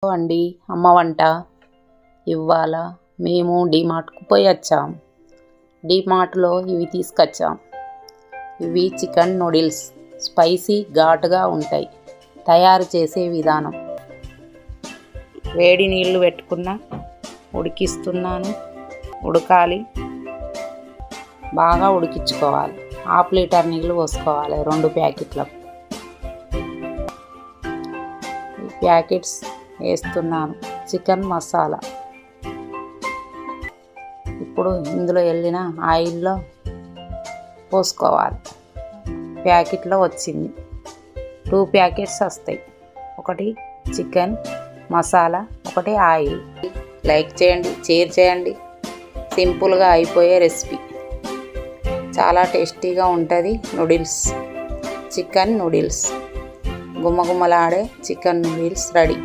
అండి అమ్మ వంట. ఇవాళ మేము డీమార్ట్కు పోయి వచ్చాం. డీమార్ట్లో ఇవి తీసుకొచ్చాం. ఇవి చికెన్ నూడిల్స్ స్పైసీ ఘాటుగా ఉంటాయి. తయారు చేసే విధానం: వేడి నీళ్ళు పెట్టుకున్నా, ఉడికిస్తున్నాను. ఉడకాలి, బాగా ఉడికించుకోవాలి. 1/2 లీటర్ నీళ్ళు పోసుకోవాలి 2 ప్యాకెట్లకు. ఈ ప్యాకెట్స్ వేస్తున్నాను. చికెన్ మసాలా ఇప్పుడు ఇందులో వెళ్ళిన ఆయిల్లో పోసుకోవాలి. ప్యాకెట్లో వచ్చింది 2 ప్యాకెట్స్ వస్తాయి. ఒకటి చికెన్ మసాలా, ఒకటి ఆయిల్. లైక్ చేయండి, షేర్ చేయండి. సింపుల్గా అయిపోయే రెసిపీ, చాలా టేస్టీగా ఉంటుంది. నూడిల్స్, చికెన్ నూడిల్స్, గుమ్మగుమ్మలాడే చికెన్ నూడిల్స్ రెడీ.